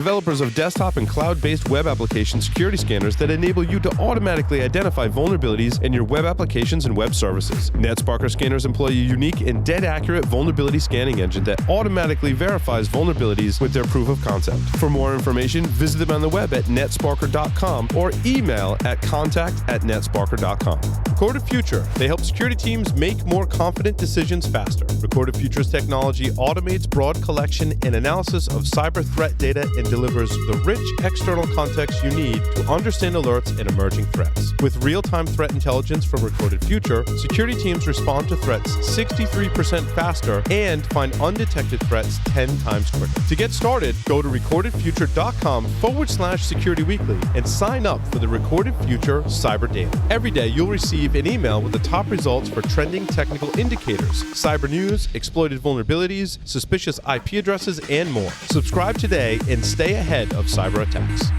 Developers of desktop and cloud-based web application security scanners that enable you to automatically identify vulnerabilities in your web applications and web services. NetSparker scanners employ a unique and dead-accurate vulnerability scanning engine that automatically verifies vulnerabilities with their proof of concept. For more information, visit them on the web at netsparker.com or email at contact@netsparker.com. Recorded Future. They help security teams make more confident decisions faster. Recorded Future's technology automates broad collection and analysis of cyber threat data and delivers the rich external context you need to understand alerts and emerging threats. With real-time threat intelligence from Recorded Future, security teams respond to threats 63% faster and find undetected threats 10 times quicker. To get started, go to recordedfuture.com/securityweekly and sign up for the Recorded Future Cyber Data. Every day, you'll receive an email with the top results for trending technical indicators, cyber news, exploited vulnerabilities, suspicious IP addresses, and more. Subscribe today and stay ahead of cyber attacks.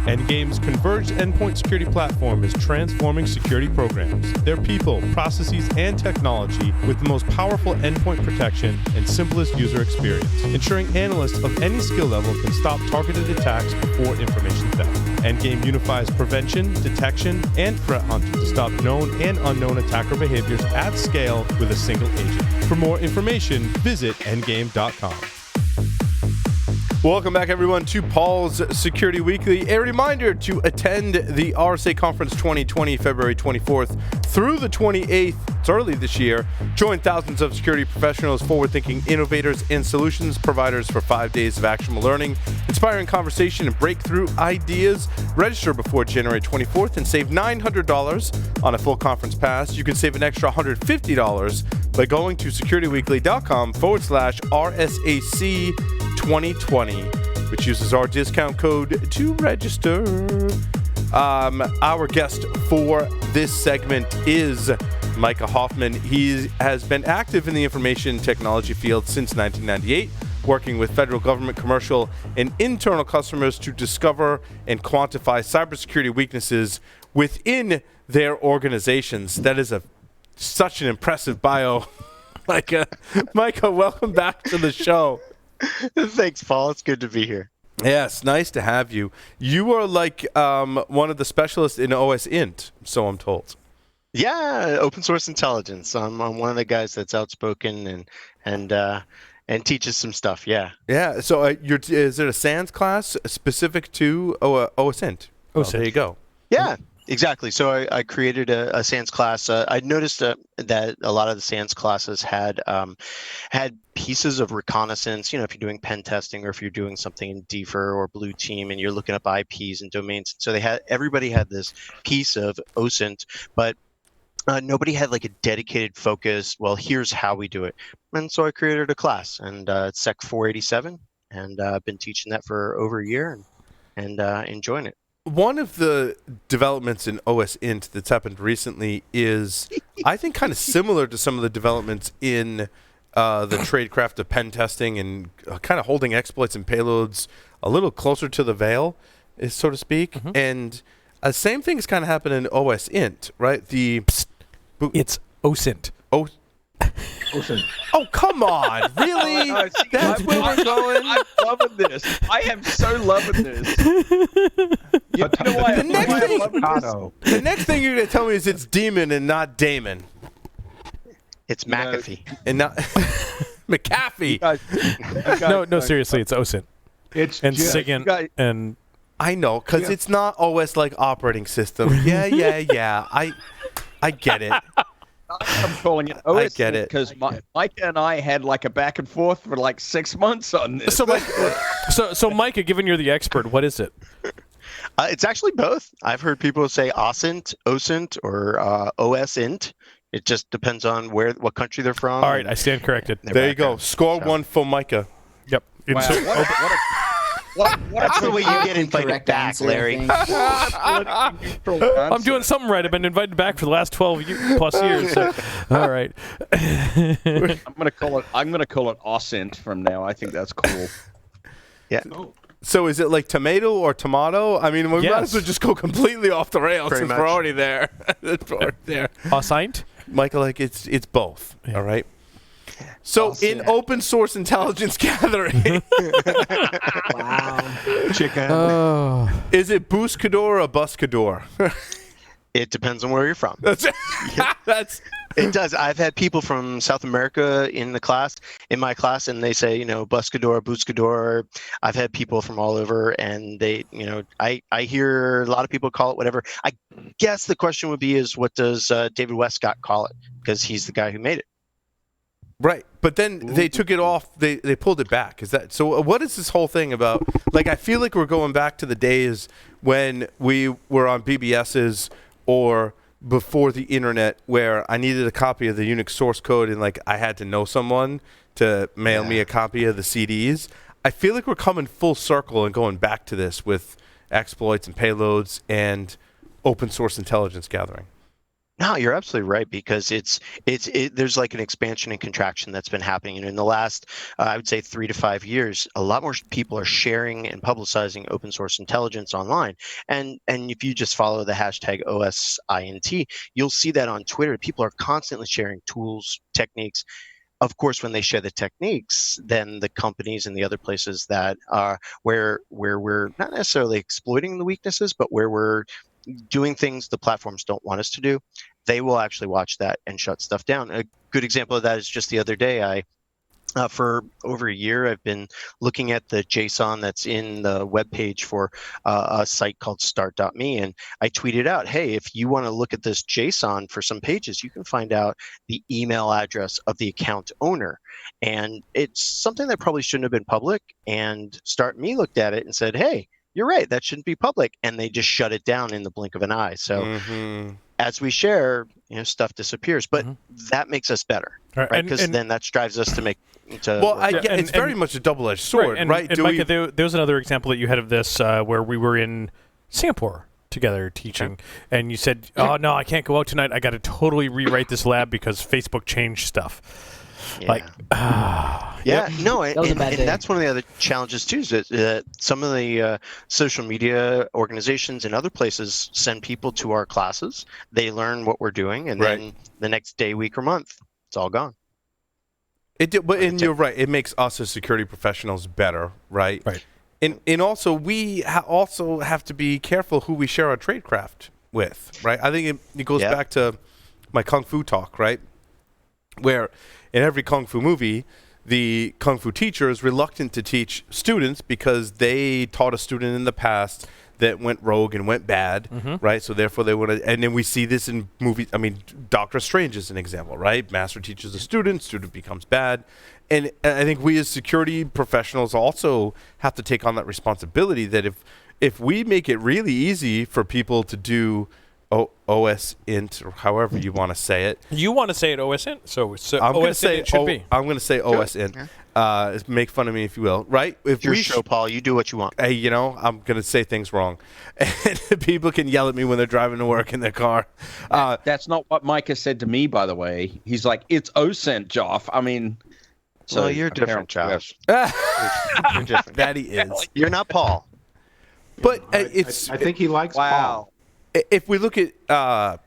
Endgame's converged endpoint security platform is transforming security programs, their people, processes, and technology with the most powerful endpoint protection and simplest user experience, ensuring analysts of any skill level can stop targeted attacks before information theft. Endgame unifies prevention, detection, and threat hunting to stop known and unknown attacker behaviors at scale with a single agent. For more information, visit endgame.com. Welcome back, everyone, to Paul's Security Weekly. A reminder to attend the RSA Conference 2020, February 24th through the 28th. It's early this year. Join thousands of security professionals, forward-thinking innovators, and solutions providers for 5 days of actionable learning, inspiring conversation, and breakthrough ideas. Register before January 24th and save $900 on a full conference pass. You can save an extra $150 by going to securityweekly.com/RSAC 2020, which uses our discount code to register. Our guest for this segment is Micah Hoffman. He has been active in the information technology field since 1998, working with federal government, commercial, and internal customers to discover and quantify cybersecurity weaknesses within their organizations. That is such an impressive bio. Micah, welcome back to the show. Thanks, Paul. It's good to be here. Yes, nice to have you. You are like one of the specialists in OSINT, so I'm told. Yeah, open source intelligence. I'm one of the guys that's outspoken and teaches some stuff. Yeah. Yeah. So is it a SANS class specific to OSINT? Oh, there you go. Yeah. Exactly. So I created a SANS class. I noticed that a lot of the SANS classes had pieces of reconnaissance. You know, if you're doing pen testing or if you're doing something in DFIR or Blue Team and you're looking up IPs and domains. So everybody had this piece of OSINT, but nobody had like a dedicated focus. Well, here's how we do it. And so I created a class, and it's Sec 487, and I've been teaching that for over a year and enjoying it. One of the developments in OSINT that's happened recently is, I think, kind of similar to some of the developments in the tradecraft of pen testing and kind of holding exploits and payloads a little closer to the veil, so to speak. Mm-hmm. And same thing is kind of happening in OSINT, right? It's OSINT. OSINT. Oh, come on. Really? That's where we're going? I'm loving this. I am so loving this. The next thing you're going to tell me is it's Demon and not Damon. It's McAfee. And not McAfee. No, seriously, it's OSINT. It's and SIGINT and I know, because it's not OS like operating system. Yeah. I get it. I'm calling it OSINT. I get it. Because Micah and I had like a back and forth for like 6 months on this. So Micah, given you're the expert, what is it? It's actually both. I've heard people say OSINT, or OSINT. It just depends on what country they're from. All right, I stand corrected. There you go. Score one for Micah. Yep. Wow. That's the way you get invited back, Larry. I'm doing something right. I've been invited back for the last 12 plus years. So. All right. I'm gonna call it OSINT from now. I think that's cool. Yeah. So is it like tomato or tomato? I mean, we might as well just go completely off the rails since we're already there. OSINT? Michael, like it's both. Yeah. All right. So in open source intelligence gathering, Wow. Chicken. Oh. is it Buscador or Buscador? It depends on where you're from. That's It does. I've had people from South America in my class, and they say, Buscador, Buscador. I've had people from all over, and they, I hear a lot of people call it whatever. I guess the question would be is what does David Westcott call it? Because he's the guy who made it. right. But then they took it off. They pulled it back. Is that so? What is this whole thing about? Like, I feel like we're going back to the days when we were on BBSs or before the internet, where I needed a copy of the Unix source code and like I had to know someone to mail me a copy of the CDs. I feel like we're coming full circle and going back to this with exploits and payloads and open source intelligence gathering. No, you're absolutely right, because there's like an expansion and contraction that's been happening. And in the last, I would say 3 to 5 years, a lot more people are sharing and publicizing open source intelligence online. And if you just follow the hashtag OSINT, you'll see that on Twitter. People are constantly sharing tools, techniques. Of course, when they share the techniques, then the companies and the other places that are where we're not necessarily exploiting the weaknesses, but where we're doing things the platforms don't want us to do, they will actually watch that and shut stuff down. A good example of that is just the other day, for over a year, I've been looking at the JSON that's in the web page for a site called start.me. And I tweeted out, hey, if you want to look at this JSON for some pages, you can find out the email address of the account owner. And it's something that probably shouldn't have been public. And Start.me looked at it and said, hey, you're right, that shouldn't be public. And they just shut it down in the blink of an eye. So as we share, stuff disappears. But that makes us better, right? Because then that drives us to make. It's very much a double-edged sword, right? And Micah, there was another example that you had of this where we were in Singapore together teaching, and you said, "Oh no, I can't go out tonight. I got to totally rewrite this lab because Facebook changed stuff." And that's one of the other challenges too, is that some of the social media organizations and other places send people to our classes. They learn what we're doing, and then the next day, week, or month, it's all gone. You're right. It makes us as security professionals better, right? Right. And also, we also have to be careful who we share our tradecraft with, right? I think it goes back to my Kung Fu talk, right? Where in every Kung Fu movie, the Kung Fu teacher is reluctant to teach students because they taught a student in the past that went rogue and went bad, right? So therefore they want to, and then we see this in movies. I mean, Doctor Strange is an example, right? Master teaches a student becomes bad. And I think we as security professionals also have to take on that responsibility that if we make it really easy for people to do OSINT, or however you want to say it. You want to say it OSINT? So I'm going to say it should be. I'm going to say OSINT. Make fun of me if you will, right? If your show, Paul, you do what you want. Hey, I'm going to say things wrong. And people can yell at me when they're driving to work in their car. That's not what Micah said to me, by the way. He's like, it's OSINT, Joff. I mean... So you're different, Josh. You're different. That he is. You're not Paul. But I think he likes Paul. If we look at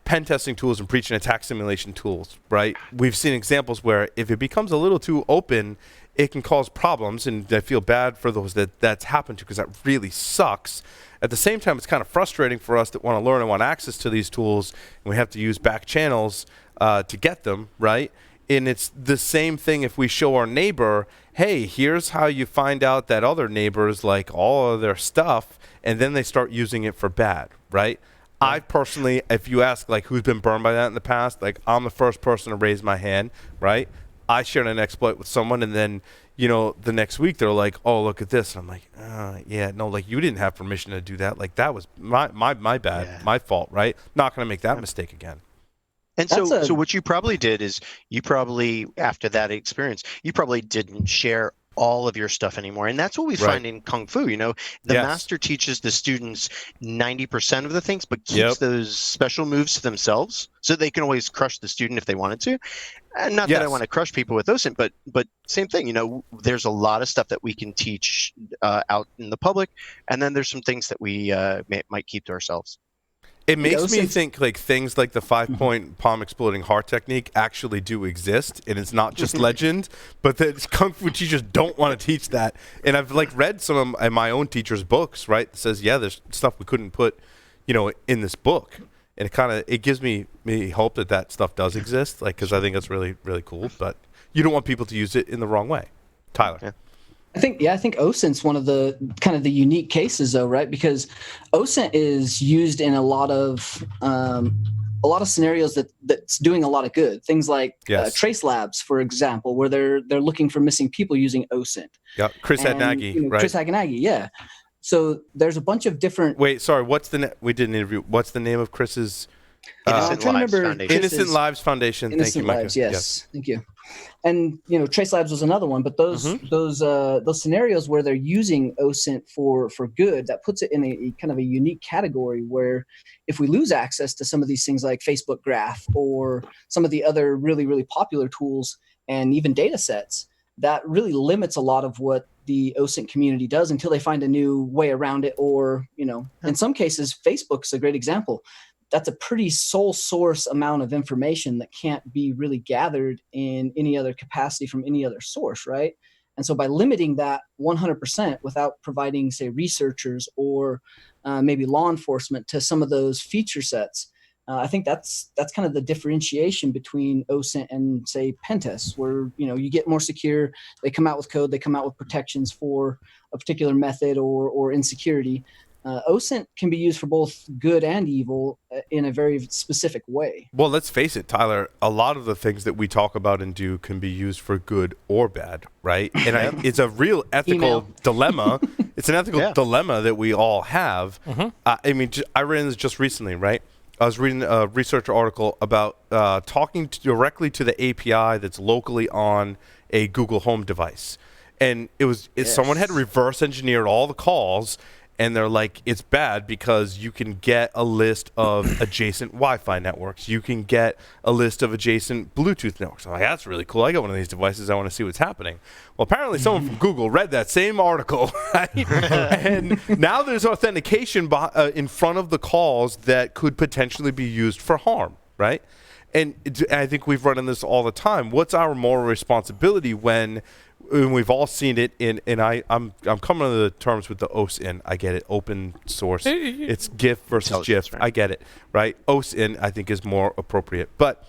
pen testing tools and breach and attack simulation tools, right, we've seen examples where if it becomes a little too open, it can cause problems, and I feel bad for those that's happened to, because that really sucks. At the same time, it's kind of frustrating for us that want to learn and want access to these tools, and we have to use back channels to get them, right? And it's the same thing if we show our neighbor, hey, here's how you find out that other neighbors like all of their stuff, and then they start using it for bad, right? I personally, if you ask like who's been burned by that in the past, like I'm the first person to raise my hand, right? I shared an exploit with someone, and then the next week they're like, oh, look at this. And I'm like, like you didn't have permission to do that. Like that was my bad, my fault, right? Not going to make that mistake again. And so what you probably did is after that experience, you probably didn't share all of your stuff anymore. And that's what we find in Kung Fu. The master teaches the students 90% of the things, but keeps those special moves to themselves so they can always crush the student if they wanted to. And not that I want to crush people with OSINT, but same thing, there's a lot of stuff that we can teach out in the public. And then there's some things that we might keep to ourselves. It makes me think like things like the 5-point palm exploding heart technique actually do exist, and it's not just legend, but that kung fu teachers don't want to teach that. And I've like read some of my own teacher's books, right? That says, yeah, there's stuff we couldn't put, in this book, and it gives me hope that stuff does exist, like because I think it's really really cool. But you don't want people to use it in the wrong way, Tyler. Yeah. I think OSINT's one of the kind of the unique cases, though, right? Because OSINT is used in a lot of scenarios that's doing a lot of good. Things like trace labs, for example, where they're looking for missing people using OSINT. Yeah, Chris Hadnagy, right? Chris Hadnagy, yeah. So there's a bunch of different. Wait, sorry. We did an interview. What's the name of Chris's? Innocent Lives Foundation. Innocent Lives Foundation. Innocent Thank you, Micah. Lives, yes. Thank you. And Trace Labs was another one, but those scenarios where they're using OSINT for good, that puts it in a kind of a unique category where if we lose access to some of these things like Facebook Graph or some of the other really really popular tools and even data sets, that really limits a lot of what the OSINT community does until they find a new way around it. Or in some cases, Facebook's a great example. That's a pretty sole source amount of information that can't be really gathered in any other capacity from any other source, right? And so by limiting that 100% without providing, say, researchers or maybe law enforcement to some of those feature sets, I think that's kind of the differentiation between OSINT and, say, pen tests, where you get more secure. They come out with code, they come out with protections for a particular method or insecurity. OSINT can be used for both good and evil in a very specific way. Well, let's face it, Tyler, a lot of the things that we talk about and do can be used for good or bad, right? And it's a real ethical dilemma. It's an ethical dilemma that we all have. Mm-hmm. I read this just recently, right? I was reading a researcher article about talking directly to the API that's locally on a Google Home device. And someone had reverse engineered all the calls. And they're like, it's bad because you can get a list of adjacent Wi-Fi networks. You can get a list of adjacent Bluetooth networks. I'm like, that's really cool. I got one of these devices. I want to see what's happening. Well, apparently someone from Google read that same article, right? And now there's authentication in front of the calls that could potentially be used for harm, right? And I think we've run into this all the time. What's our moral responsibility when we've all seen it I'm coming to the terms with the OSINT. I get it. Open source. It's GIF versus GIF. Right? I get it. Right? OSINT, I think, is more appropriate. But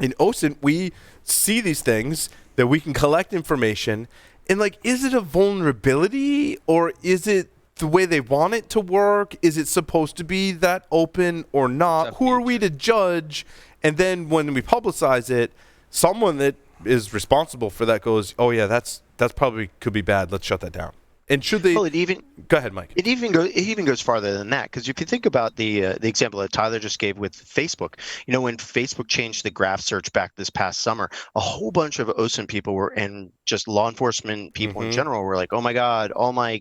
in OSINT, we see these things that we can collect information. And, is it a vulnerability or is it the way they want it to work? Is it supposed to be that open or not? Who are we to judge? And then when we publicize it, someone that is responsible for that goes, oh yeah, that's probably could be bad. Let's shut that down. And should they? Well, go ahead, Mike. It even goes farther than that, because if you think about the example that Tyler just gave with Facebook, when Facebook changed the graph search back this past summer, a whole bunch of OSINT people and just law enforcement people in general were like, oh my God, all my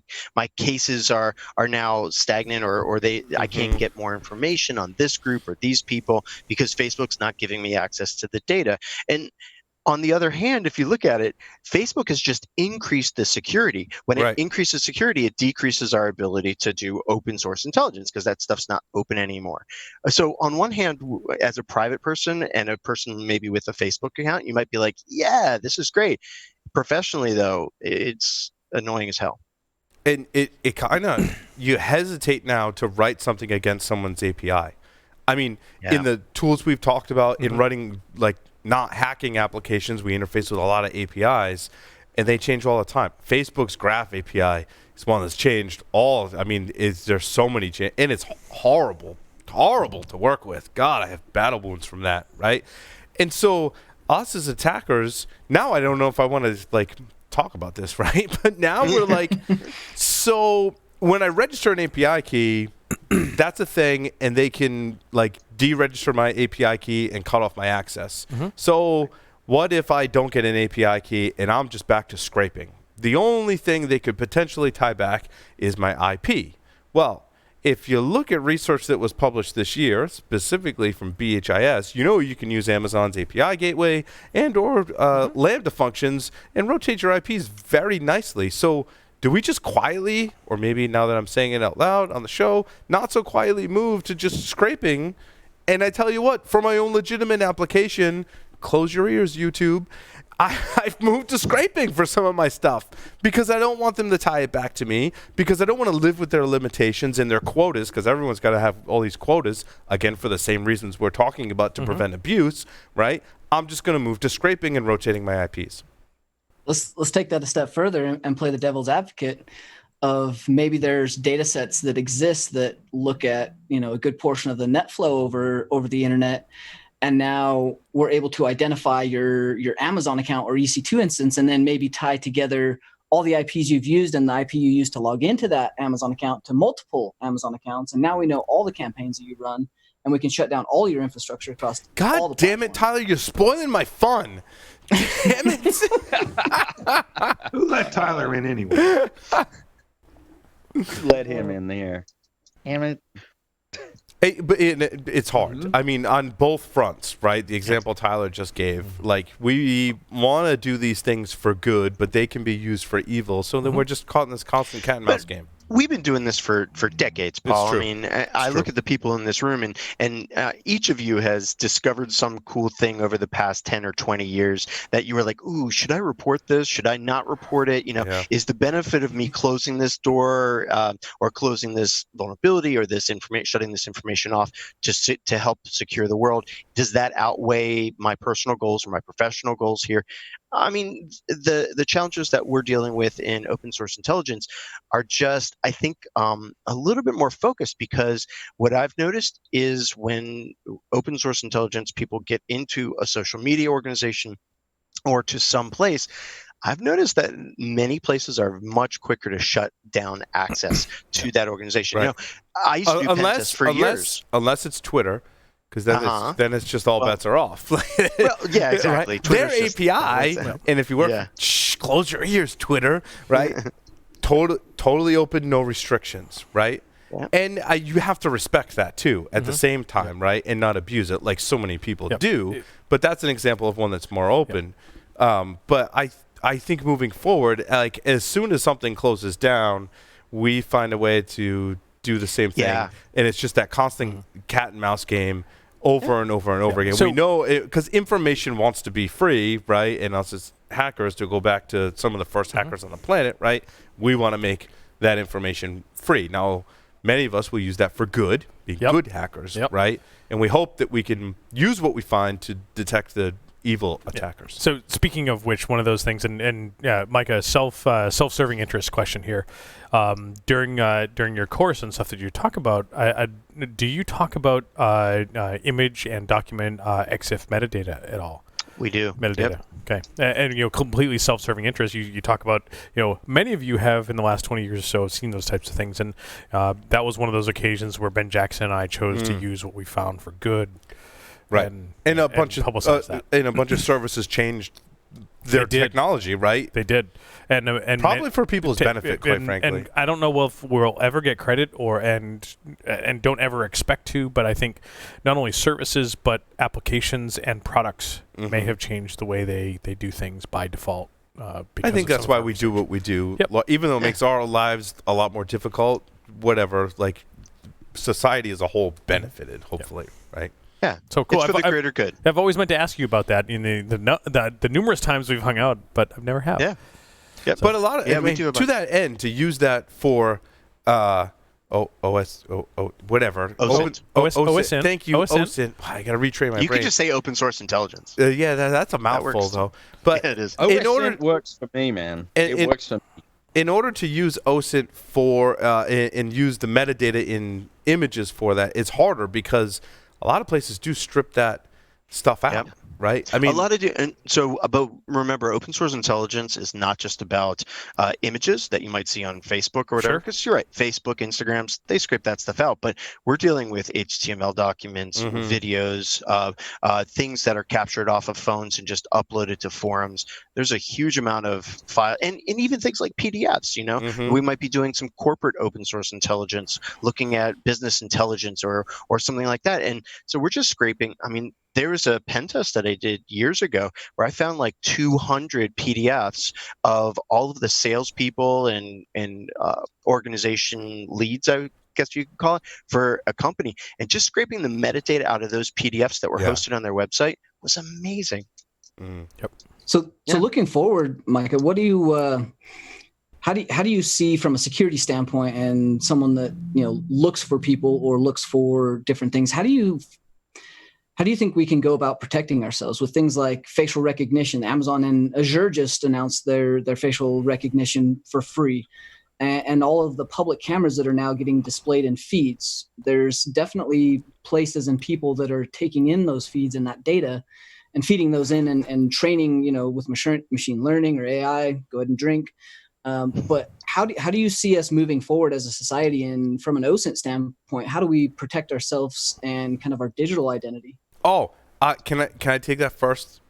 cases are now stagnant, or I can't get more information on this group or these people because Facebook's not giving me access to the data. And on the other hand, if you look at it, Facebook has just increased the security. When it increases security, it decreases our ability to do open source intelligence because that stuff's not open anymore. So on one hand, as a private person and a person maybe with a Facebook account, you might be like, yeah, this is great. Professionally, though, it's annoying as hell. And it kind of, you hesitate now to write something against someone's API. I mean, in the tools we've talked about in running not hacking applications, we interface with a lot of APIs, and they change all the time. Facebook's Graph API is one that's changed there's so many changes, and it's horrible to work with. God, I have battle wounds from that, right? And so us as attackers, now I don't know if I want to talk about this, right? But now we're so when I register an API key, that's a thing, and they can deregister my API key and cut off my access. So what if I don't get an API key and I'm just back to scraping? The only thing they could potentially tie back is my IP. Well, if you look at research that was published this year, specifically from BHIS, you can use Amazon's API gateway and or Lambda functions and rotate your IPs very nicely. So do we just quietly, or maybe now that I'm saying it out loud on the show, not so quietly move to just scraping? And I tell you what, for my own legitimate application, close your ears, YouTube, I've moved to scraping for some of my stuff because I don't want them to tie it back to me, because I don't want to live with their limitations and their quotas, because everyone's got to have all these quotas, again, for the same reasons we're talking about, to prevent abuse, right? I'm just going to move to scraping and rotating my IPs. Let's take that a step further and play the devil's advocate of maybe there's data sets that exist that look at, a good portion of the net flow over the internet. And now we're able to identify your Amazon account or EC2 instance, and then maybe tie together all the IPs you've used and the IP you used to log into that Amazon account to multiple Amazon accounts. And now we know all the campaigns that you run, and we can shut down all your infrastructure across all the God damn it, Tyler, you're spoiling my fun. Damn it. Who let Tyler in anyway? Let him in there. Damn it. But it's hard. I mean, on both fronts, right? The example Tyler just gave, like, we want to do these things for good, but they can be used for evil. So then we're just caught in this constant cat and mouse game. We've been doing this for decades, Paul. true. I mean, I look at the people in this room, and each of you has discovered some cool thing over the past 10 or 20 years that you were like, ooh, should I report this? Should I not report it? Is the benefit of me closing this door or closing this vulnerability or this information, shutting this information off to help secure the world, does that outweigh my personal goals or my professional goals here? I mean, the challenges that we're dealing with in open source intelligence are just, I think, a little bit more focused, because what I've noticed is when open source intelligence people get into a social media organization or to some place, I've noticed that many places are much quicker to shut down access to that organization. Right. I used to do pen tests for years. Unless it's Twitter. Because then it's just all bets are off. Well, yeah, exactly. Right? Their API, and if you work, close your ears, Twitter, right? Totally open, no restrictions, right? Yeah. And you have to respect that too at the same time, right? And not abuse it like so many people do. But that's an example of one that's more open. But I think moving forward, like as soon as something closes down, we find a way to do the same thing. Yeah. And it's just that constant cat and mouse game. Over and over and over again. So, we know because information wants to be free, right? And us as hackers, to go back to some of the first hackers on the planet, right? We want to make that information free. Now, many of us will use that for good, being good hackers, right? And we hope that we can use what we find to detect the evil attackers. So speaking of which, one of those things, and Micah, self-serving interest question here. During your course and stuff that you talk about, do you talk about image and document EXIF metadata at all? We do. Metadata. Okay. And completely self-serving interest. You talk about, many of you have in the last 20 years or so seen those types of things, and that was one of those occasions where Ben Jackson and I chose to use what we found for good. Right, and a bunch of services changed their technology, right? They did, and probably for people's benefit, quite frankly. And I don't know if we'll ever get credit and don't ever expect to, but I think not only services but applications and products may have changed the way they do things by default. I think that's why we do what we do, even though it makes our lives a lot more difficult. Whatever, like society as a whole benefited, hopefully, right? Yeah, so cool. It's for the greater good. I've always meant to ask you about that in the numerous times we've hung out, but I've never have. Yeah, so, but a lot of to that end, to use that for whatever. OSINT. Thank you, OSINT. I gotta retrain my brain. You could just say open source intelligence. That's a mouthful though. But it is. OSINT works for me, man. It works for me. In order to use OSINT for and use the metadata in images for that, it's harder because a lot of places do strip that stuff out, right? I mean, a lot of remember, open source intelligence is not just about images that you might see on Facebook or whatever. Because you're right, Facebook, Instagrams, they scrape that stuff out. But we're dealing with HTML documents, videos, things that are captured off of phones and just uploaded to forums. There's a huge amount of file, and even things like PDFs. We might be doing some corporate open source intelligence, looking at business intelligence or something like that. And so we're just scraping. I mean, there was a pen test that I did years ago where I found like 200 PDFs of all of the salespeople and organization leads, I guess you could call it, for a company. And just scraping the metadata out of those PDFs that were hosted on their website was amazing. Yep. So looking forward, Micah, what do you how do you see from a security standpoint and someone that looks for people or looks for different things? How do you think we can go about protecting ourselves with things like facial recognition? Amazon and Azure just announced their facial recognition for free, and all of the public cameras that are now getting displayed in feeds. There's definitely places and people that are taking in those feeds and that data and feeding those in and training, with machine learning or AI. Go ahead and drink. But how do you see us moving forward as a society, and from an OSINT standpoint, how do we protect ourselves and kind of our digital identity? Oh, can I take that first?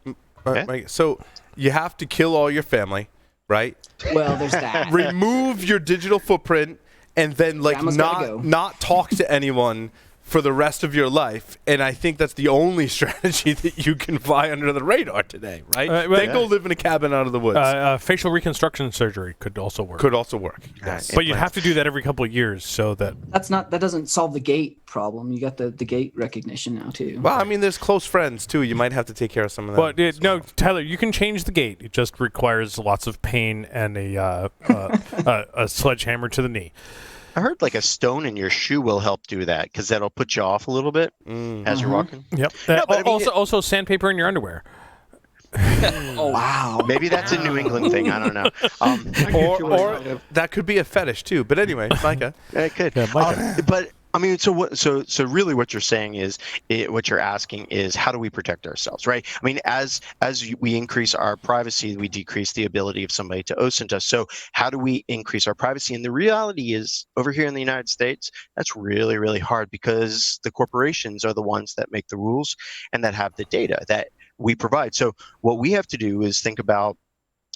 Okay. So you have to kill all your family, right? Well, there's that. Remove your digital footprint, and then not talk to anyone for the rest of your life. And I think that's the only strategy that you can fly under the radar today, right? Then go live in a cabin out of the woods. Facial reconstruction surgery could also work. Yes. But you have to do that every couple of years, so that that doesn't solve the gate problem. You got the gate recognition now too. Well, I mean, there's close friends too. You might have to take care of some of them. But no, Tyler, you can change the gate. It just requires lots of pain and a sledgehammer to the knee. I heard like a stone in your shoe will help do that because that'll put you off a little bit as you're walking. Yep. Also sandpaper in your underwear. Oh wow! Maybe that's a New England thing. I don't know. Or that could be a fetish too. But anyway, Micah. It could. Yeah, Micah. But I mean, so really, what you're saying is, what you're asking is, how do we protect ourselves, right? I mean, as we increase our privacy, we decrease the ability of somebody to OSINT us. So how do we increase our privacy? And the reality is, over here in the United States, that's really, really hard because the corporations are the ones that make the rules and that have the data that we provide. So what we have to do is think about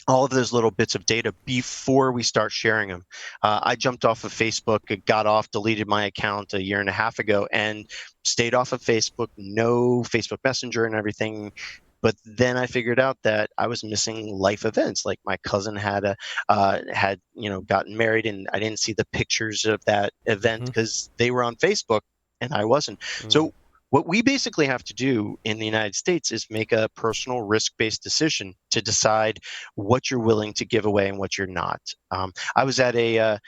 all of those little bits of data before we start sharing them. I jumped off of Facebook, deleted my account a year and a half ago, and stayed off of Facebook, no Facebook Messenger and everything. But then I figured out that I was missing life events. Like my cousin had gotten married, and I didn't see the pictures of that event because they were on Facebook and I wasn't. So what we basically have to do in the United States is make a personal risk-based decision to decide what you're willing to give away and what you're not. I was at a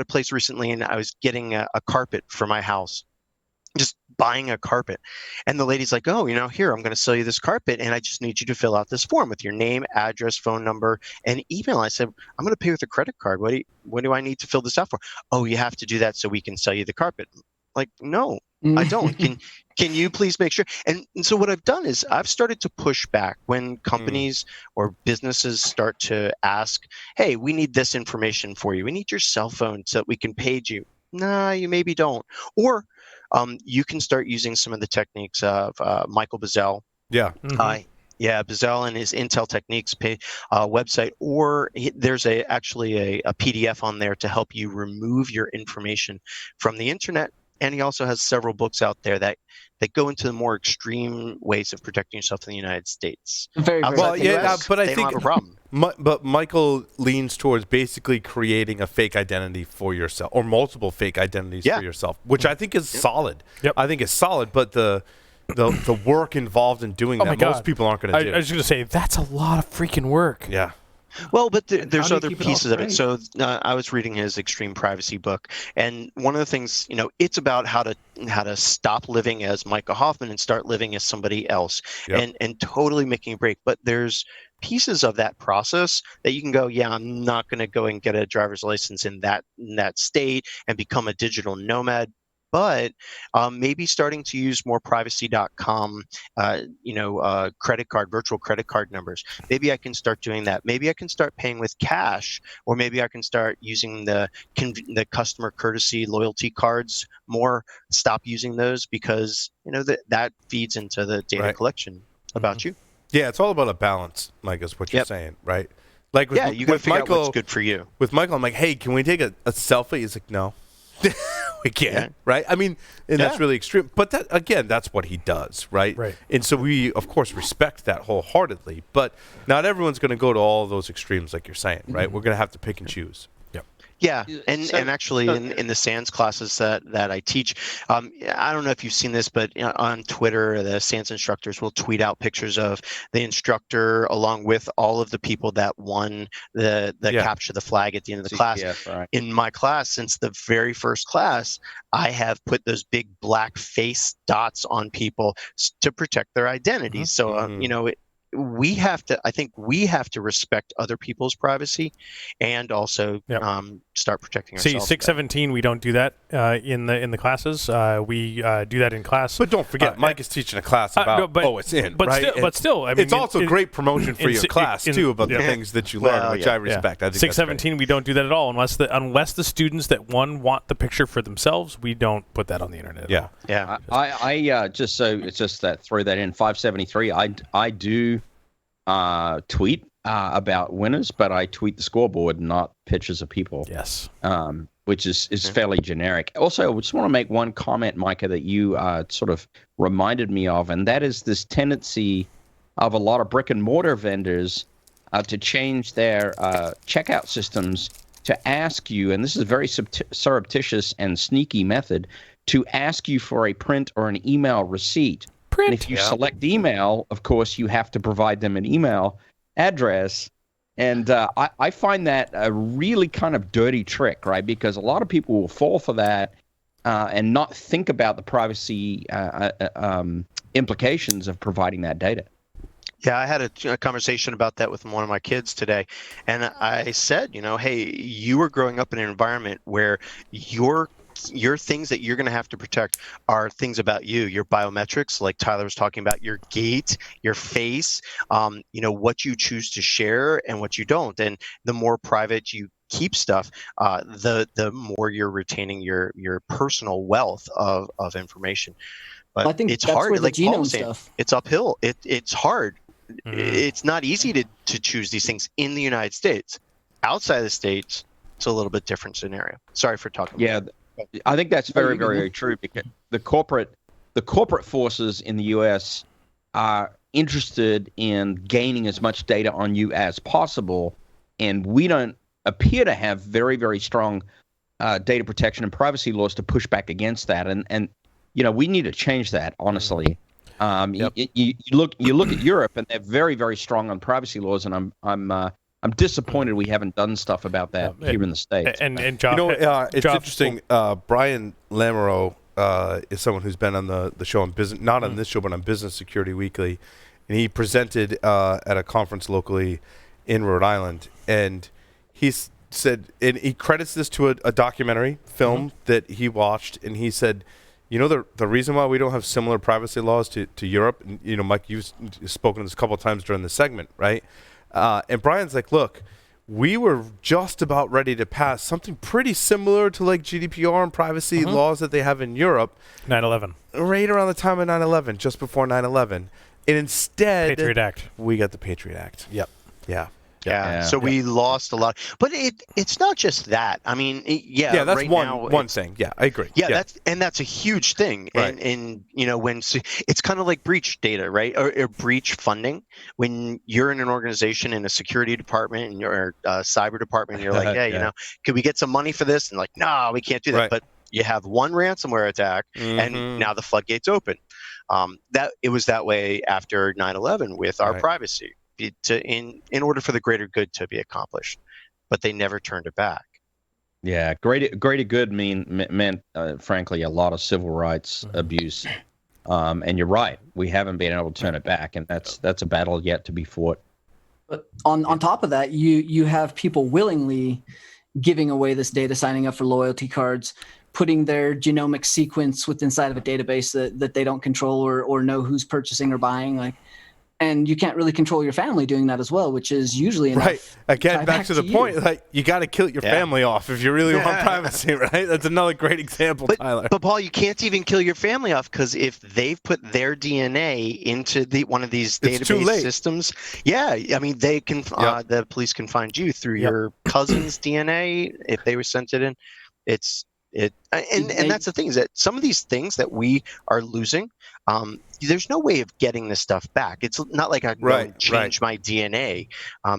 place recently, and I was getting a carpet for my house, just buying a carpet. And the lady's like, "Oh, here, I'm going to sell you this carpet, and I just need you to fill out this form with your name, address, phone number, and email." I said, "I'm going to pay with a credit card. What do I need to fill this out for?" "Oh, you have to do that so we can sell you the carpet." Like, no, I don't. Can you please make sure? And so what I've done is I've started to push back when companies or businesses start to ask, "Hey, we need this information for you. We need your cell phone so that we can page you." Nah, you maybe don't. Or you can start using some of the techniques of Michael Bazell. Yeah. Bazell and his Intel Techniques website, or there's actually a PDF on there to help you remove your information from the internet. And he also has several books out there that go into the more extreme ways of protecting yourself in the United States. Very well, but I they think don't have a problem. But Michael leans towards basically creating a fake identity for yourself, or multiple fake identities for yourself, which I think is solid. Yep. I think it's solid, but the work involved in doing that, most people aren't going to do. I was going to say, that's a lot of freaking work. Yeah. Well, but there's other keep it all pieces of it. straight? So I was reading his Extreme Privacy book, and one of the things, it's about how to stop living as Micah Hoffman and start living as somebody else, and totally making a break. But there's pieces of that process that you can go, yeah, I'm not going to go and get a driver's license in that state and become a digital nomad. But maybe starting to use more privacy.com, virtual credit card numbers. Maybe I can start doing that. Maybe I can start paying with cash, or maybe I can start using the customer courtesy loyalty cards more. Stop using those because that feeds into the data collection about you. Yeah, it's all about a balance, Mike, is what you're saying, right? Like you got to figure out what's good for you. With Michael, I'm like, "Hey, can we take a selfie?" He's like, "No." we can't, Yeah. right? I mean, and that's Yeah. really extreme. But that, again, that's what he does, right? Right. And so we, of course, respect that wholeheartedly. But not everyone's going to go to all of those extremes, like you're saying, right? We're going to have to pick and choose. Yeah, and So- actually in the SANS classes that I teach, I don't know if you've seen this, but on Twitter, the SANS instructors will tweet out pictures of the instructor along with all of the people that won the Yeah. capture the flag at the end of the class. CPF, right. In my class, since the very first class, I have put those big black face dots on people to protect their identities. So, Mhm. we have to, I think we have to respect other people's privacy and also Yep. start protecting See, ourselves. 617, we don't do that in the classes. We do that in class. But don't forget, Mike is teaching a class about no, but- OSINT, but right? still- And but still, I mean, it's also great promotion for in your si- class in- too, about yeah. the things that you learn, Well, which yeah. I respect. I think 617, we don't do that at all unless the students that want the picture for themselves, we don't put that on the internet. At Yeah. all. Yeah. I just so it's just that throw that in 573. I do tweet about winners, but I tweet the scoreboard, not pictures of people. Yes. Which is fairly generic. Also, I just want to make one comment, Micah, that you sort of reminded me of, and that is this tendency of a lot of brick and mortar vendors to change their checkout systems to ask you, and this is a very surreptitious and sneaky method, to ask you for a print or an email receipt. Print. And if you select email, of course, you have to provide them an email address. And I find that a really kind of dirty trick, right? Because a lot of people will fall for that and not think about the privacy implications of providing that data. Yeah, I had a conversation about that with one of my kids today, and I said, hey, you are growing up in an environment where your things that you're going to have to protect are things about you, your biometrics, like Tyler was talking about, your gait, your face, what you choose to share and what you don't. And the more private you keep stuff, the more you're retaining your personal wealth of information. But I think it's that's hard. where the Like Paul genome was saying, stuff. it's uphill. It's hard. It's not easy to choose these things in the United States. Outside the States, it's a little bit different scenario. Sorry for talking. Yeah, I think that's very, very true, because the corporate forces in the U.S. are interested in gaining as much data on you as possible, and we don't appear to have very, very strong data protection and privacy laws to push back against that. And we need to change that, honestly. You look at Europe, and they're very, very strong on privacy laws, and I'm disappointed we haven't done stuff about that here in the States. And John, it's interesting. Brian Lamoreaux is someone who's been on the show on business, not on this show, but on Business Security Weekly, and he presented at a conference locally in Rhode Island, and he said, and he credits this to a documentary film that he watched, and he said, the reason why we don't have similar privacy laws to Europe, and, Mike, you've spoken to this a couple of times during the segment, right? And Brian's like, look, we were just about ready to pass something pretty similar to like GDPR and privacy laws that they have in Europe. 9/11. Right around the time of 9/11, just before 9/11. And instead, Patriot Act. we got the Patriot Act. Yep. Yeah. Yeah. So we lost a lot, but it's not just that. I mean, that's right one now, thing. Yeah, I agree. Yeah, that's a huge thing. Right. And when it's kind of like breach data, right? Or breach funding. When you're in an organization in a security department and you're a cyber department, and you're like, hey, could we get some money for this? And like, no, we can't do that. Right. But you have one ransomware attack, and now the floodgates open. That it was that way after 9/11 with our privacy. In order for the greater good to be accomplished, but they never turned it back. Yeah, greater good meant frankly a lot of civil rights abuse, and you're right, we haven't been able to turn it back, and that's a battle yet to be fought. But on top of that, you have people willingly giving away this data, signing up for loyalty cards, putting their genomic sequence inside of a database that they don't control or know who's purchasing or buying, and you can't really control your family doing that as well, which is usually enough. Right. Again, back to the point, like you got to kill your family off if you really want privacy, right? That's another great example, Tyler. But Paul, you can't even kill your family off, because if they've put their DNA into one of these database systems, I mean, they can the police can find you through your cousin's DNA if they were sent it in. It's And that's the thing, is that some of these things that we are losing, there's no way of getting this stuff back. It's not like I can go and change my DNA.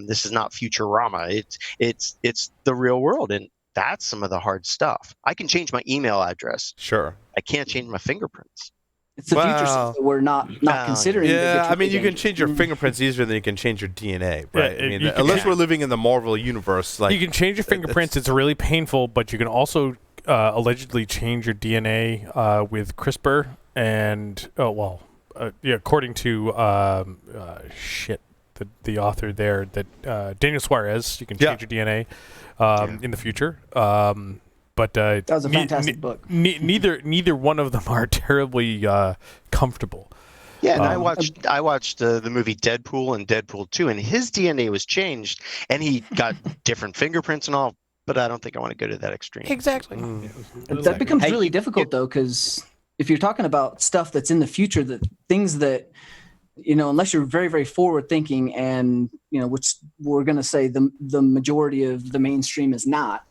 This is not Futurama. It's the real world, and that's some of the hard stuff. I can change my email address. Sure. I can't change my fingerprints. It's the future stuff that we're not considering. Yeah, I mean, you can change your fingerprints easier than you can change your DNA, right? Yeah, I mean, unless we're living in the Marvel universe, like you can change your fingerprints. It's really painful, but you can also allegedly change your DNA with CRISPR, and according to the author there, that Daniel Suarez, you can change your DNA in the future. But that was a fantastic book. Neither one of them are terribly comfortable. Yeah, and I watched the movie Deadpool and Deadpool 2, and his DNA was changed, and he got different fingerprints and all. But I don't think I want to go to that extreme. Exactly. That becomes really difficult, though, because if you're talking about stuff that's in the future, that things that, unless you're very, very forward thinking, and which we're going to say the majority of the mainstream is not,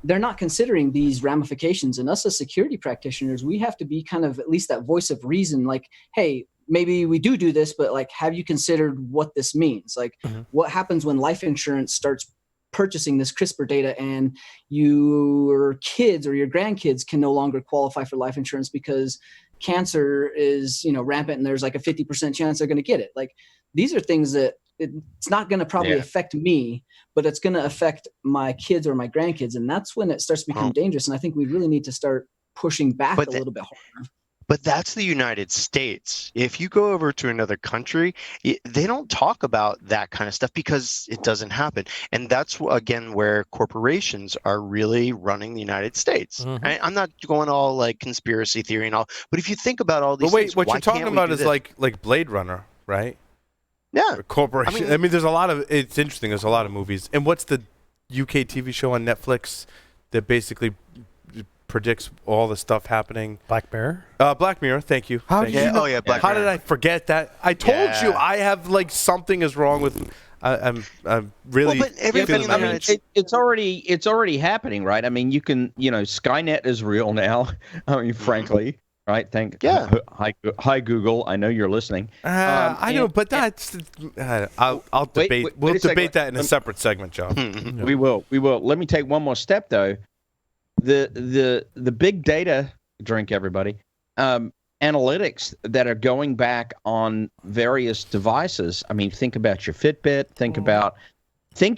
they're not considering these ramifications. And us as security practitioners, we have to be kind of at least that voice of reason, like, hey, maybe we do this, but like, have you considered what this means? Like, what happens when life insurance starts purchasing this CRISPR data, and your kids or your grandkids can no longer qualify for life insurance because cancer is rampant, and there's like a 50% chance they're going to get it. Like, these are things that it's not going to probably affect me, but it's going to affect my kids or my grandkids, and that's when it starts to become dangerous. And I think we really need to start pushing back a little bit harder. But that's the United States. If you go over to another country, they don't talk about that kind of stuff because it doesn't happen. And that's, again, where corporations are really running the United States. Right? I'm not going all like conspiracy theory and all, but if you think about all these things, what you're talking about is like Blade Runner, right? Yeah. Corporation. I mean, there's a lot of, it's interesting. There's a lot of movies. And what's the UK TV show on Netflix that basically predicts all the stuff happening? Black Mirror? Black Mirror, thank you. Black Mirror. How did I forget that? I told you I have like something is wrong with I'm really it's already happening, right? I mean, you can, Skynet is real now. I mean, frankly, right? Hi Google, I know you're listening. I know, but that's I'll debate. We'll debate that in a separate segment, John. We will. Let me take one more step though. The big data, drink everybody, analytics that are going back on various devices. I mean, think about your Fitbit, think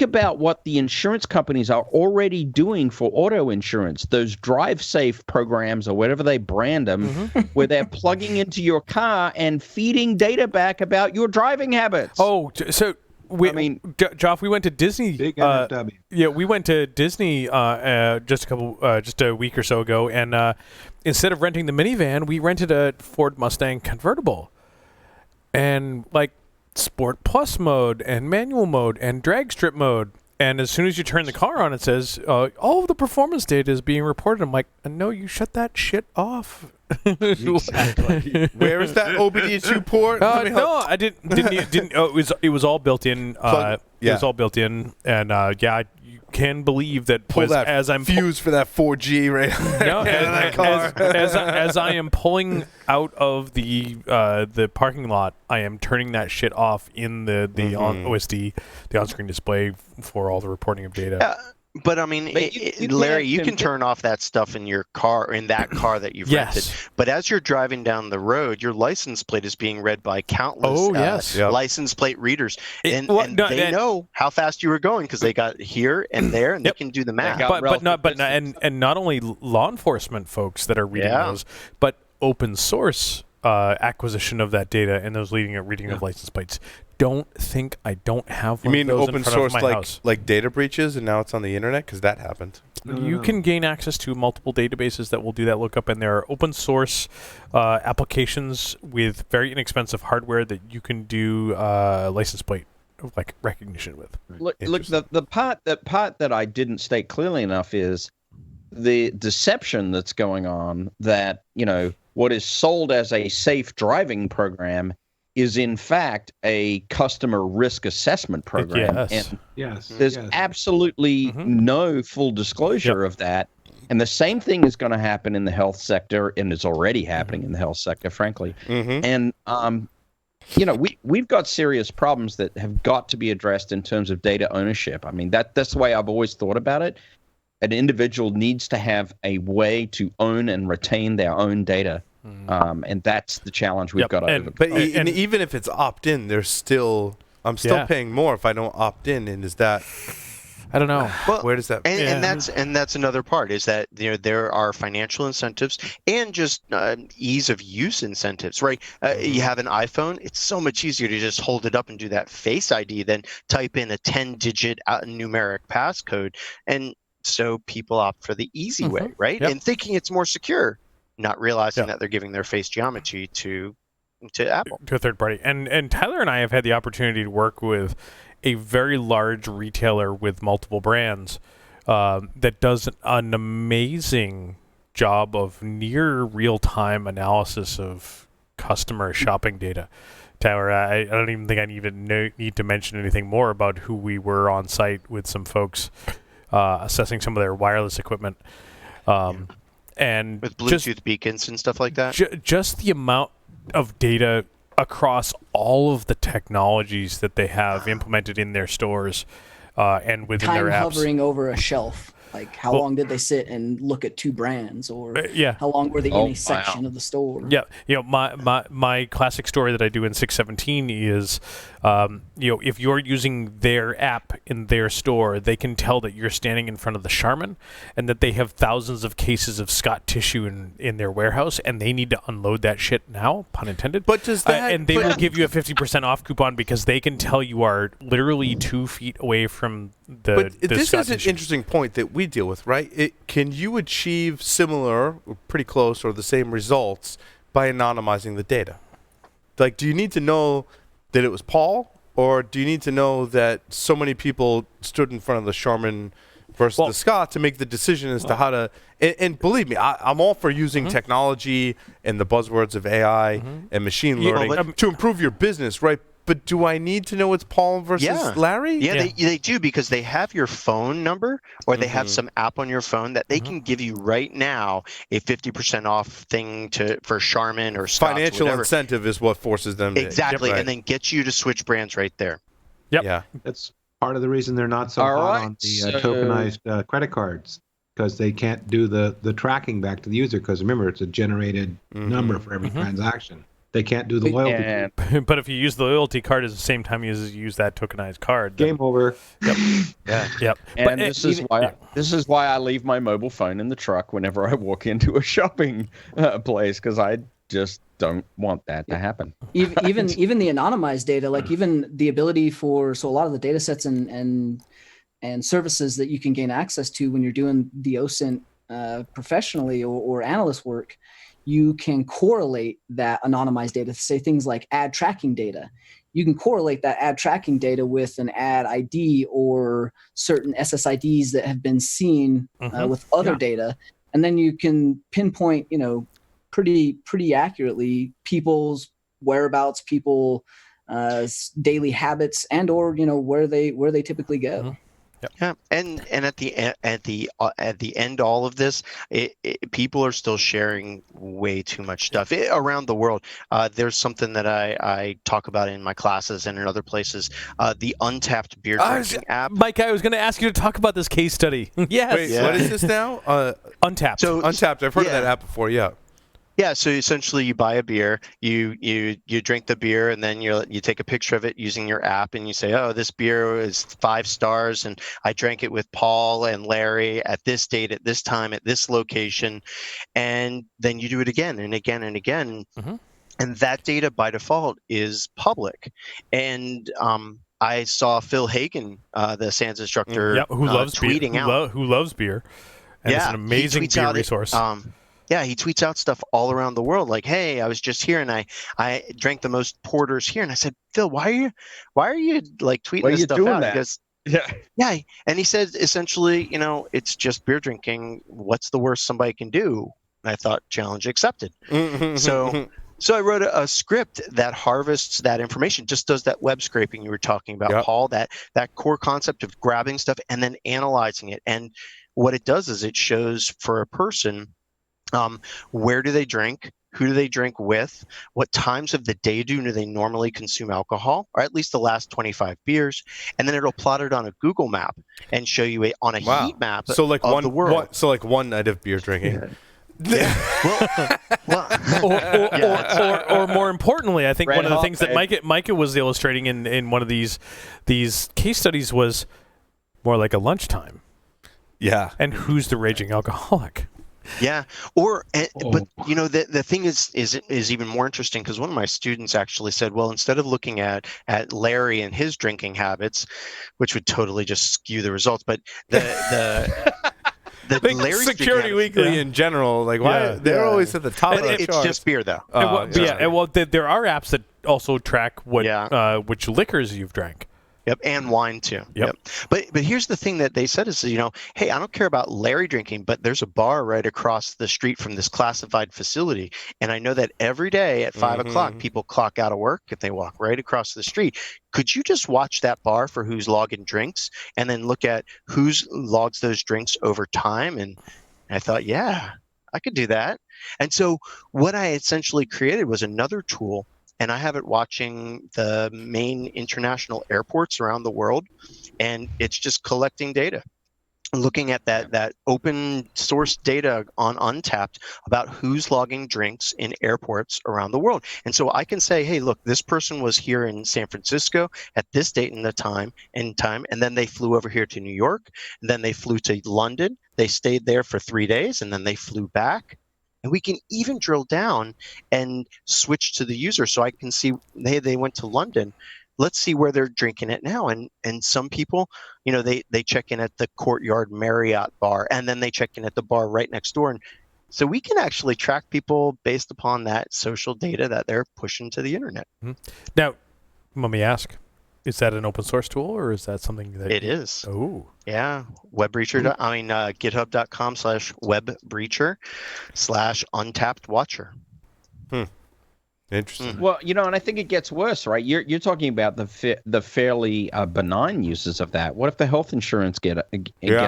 about what the insurance companies are already doing for auto insurance, those drive safe programs or whatever they brand them, where they're plugging into your car and feeding data back about your driving habits. Oh, so Joff, we went to Disney. Big NFW. Yeah, we went to Disney just a week or so ago, and instead of renting the minivan, we rented a Ford Mustang convertible, and like Sport Plus mode and manual mode and drag strip mode. And as soon as you turn the car on, it says all of the performance data is being reported. I'm like, no, you shut that shit off. Exactly. Where is that OBD2 port? No, I didn't. Oh, it was all built in. It was all built in, and you can believe that as I'm fuse for that 4G right no, as I am pulling out of the parking lot, I am turning that shit off in the OSD, the on-screen display for all the reporting of data. But I mean, Larry, you can turn off that stuff in your car, in that car that you've rented. But as you're driving down the road, your license plate is being read by countless license plate readers, and they know how fast you were going because they got here and there, and they can do the math. And not only law enforcement folks that are reading those, but open source acquisition of that data and those reading of license plates. Don't think I don't have one. You mean of those open in front source of my house. like data breaches and now it's on the internet? Because that happened. You can gain access to multiple databases that will do that lookup, and there are open source applications with very inexpensive hardware that you can do license plate like recognition with. Look, the part that I didn't state clearly enough is the deception that's going on, that what is sold as a safe driving program is in fact a customer risk assessment program. Yes. And there's absolutely no full disclosure of that. And the same thing is going to happen in the health sector, and is already happening in the health sector, frankly. And we've got serious problems that have got to be addressed in terms of data ownership. I mean, that's the way I've always thought about it. An individual needs to have a way to own and retain their own data. And that's the challenge we've got to overcome. But even if it's opt-in, I'm still paying more if I don't opt in. And is that, I don't know. Well, where does that? And that's another part, is that there are financial incentives and just ease of use incentives, right? You have an iPhone; it's so much easier to just hold it up and do that Face ID than type in a 10-digit numeric passcode, and so people opt for the easy way, right? Yep. And thinking it's more secure, not realizing that they're giving their face geometry to Apple, to a third party. And Tyler and I have had the opportunity to work with a very large retailer with multiple brands that does an amazing job of near real-time analysis of customer shopping data. Tyler, I don't even think I even need to mention anything more about who we were on site with some folks assessing some of their wireless equipment. And with Bluetooth beacons and stuff like that. Just the amount of data across all of the technologies that they have implemented in their stores and within their apps. Time hovering over a shelf. Like, how long did they sit and look at two brands, or how long were they in a section of the store? Yeah, my classic story that I do in 617 is, if you're using their app in their store, they can tell that you're standing in front of the Charmin, and that they have thousands of cases of Scott tissue in their warehouse, and they need to unload that shit now, pun intended. But does that? And they will give you a 50% off coupon because they can tell you are literally 2 feet away from the. But this Scott is an tissue. interesting point that we deal with, right? Can you achieve similar, or pretty close, or the same results by anonymizing the data? Like, do you need to know that it was Paul, or do you need to know that so many people stood in front of the Charmin versus the Scott to make the decision as to how to? And believe me, I'm all for using technology and the buzzwords of AI and machine learning to improve your business, right? But do I need to know it's Paul versus Larry? Yeah, they do, because they have your phone number, or they have some app on your phone that they can give you right now a 50% off thing for Charmin or Scotts. Financial incentive is what forces them exactly, and then get you to switch brands right there. Yep. Yeah. That's part of the reason they're not so hot on the tokenized credit cards, because they can't do the tracking back to the user, because remember, it's a generated number for every transaction. They can't do the loyalty. But if you use the loyalty card at the same time you use that tokenized card, game over. Yep. And this is why I leave my mobile phone in the truck whenever I walk into a shopping place, because I just don't want that to happen. Even the anonymized data, like even the ability for a lot of the data sets and services that you can gain access to when you're doing the OSINT professionally or analyst work, you can correlate that anonymized data to say things like ad tracking data. You can correlate that ad tracking data with an ad ID or certain SSIDs that have been seen with other data. And then you can pinpoint, pretty accurately people's whereabouts, daily habits, and or where they typically go. Yep. Yeah, and at the end, all of this, people are still sharing way too much stuff around the world. There's something that I talk about in my classes and in other places. The Untapped beer drinking app. Mike, I was going to ask you to talk about this case study. Yes. Wait, what is this now? Untapped. So Untapped. I've heard of that app before. Yeah. Yeah, so essentially you buy a beer, you drink the beer, and then you take a picture of it using your app, and you say, oh, this beer is 5 stars, and I drank it with Paul and Larry at this date, at this time, at this location, and then you do it again and again and again, and that data by default is public. And I saw Phil Hagen, the SANS instructor, who loves tweeting beer, out, who loves beer, and it's an amazing beer resource. Yeah, he tweets out stuff all around the world, like, "Hey, I was just here and I drank the most porters here." And I said, "Phil, why are you like tweeting this stuff out?" Because and he said essentially, it's just beer drinking. What's the worst somebody can do? And I thought, challenge accepted. So I wrote a script that harvests that information, just does that web scraping you were talking about, Paul. That core concept of grabbing stuff and then analyzing it. And what it does is it shows for a person where do they drink, who do they drink with, what times of the day do they normally consume alcohol, or at least the last 25 beers, and then it'll plot it on a Google map and show you on a heat map so like of the world. So like one night of beer drinking. Or more importantly, I think one of the things that Micah was illustrating in one of these case studies was more like a lunchtime. Yeah. And who's the raging alcoholic? Yeah, but the thing is even more interesting, because one of my students actually said, well, instead of looking at Larry and his drinking habits, which would totally just skew the results, but the Larry's Security Weekly in general, like why they're always at the top of the it's charts. just beer though. There are apps that also track which liquors you've drank. Yep, and wine too. Yep. But here's the thing that they said is, hey, I don't care about Larry drinking, but there's a bar right across the street from this classified facility, and I know that every day at 5 o'clock people clock out of work and they walk right across the street. Could you just watch that bar for who's logging drinks, and then look at who's logs those drinks over time? And I thought, yeah, I could do that. And so what I essentially created was another tool. And I have it watching the main international airports around the world, and it's just collecting data, looking at that open source data on Untapped about who's logging drinks in airports around the world. And so I can say, hey, look, this person was here in San Francisco at this date and time, and then they flew over here to New York, and then they flew to London. They stayed there for 3 days, and then they flew back. And we can even drill down and switch to the user, so I can see they went to London. Let's see where they're drinking it now. And some people, they check in at the Courtyard Marriott bar, and then they check in at the bar right next door. And so we can actually track people based upon that social data that they're pushing to the internet. Now, let me ask, is that an open source tool, or is that something that it is? Oh, yeah. GitHub.com/webbreacher/untappedwatcher. Interesting. Well, and I think it gets worse, right? You're talking about the fairly benign uses of that. What if the health insurance get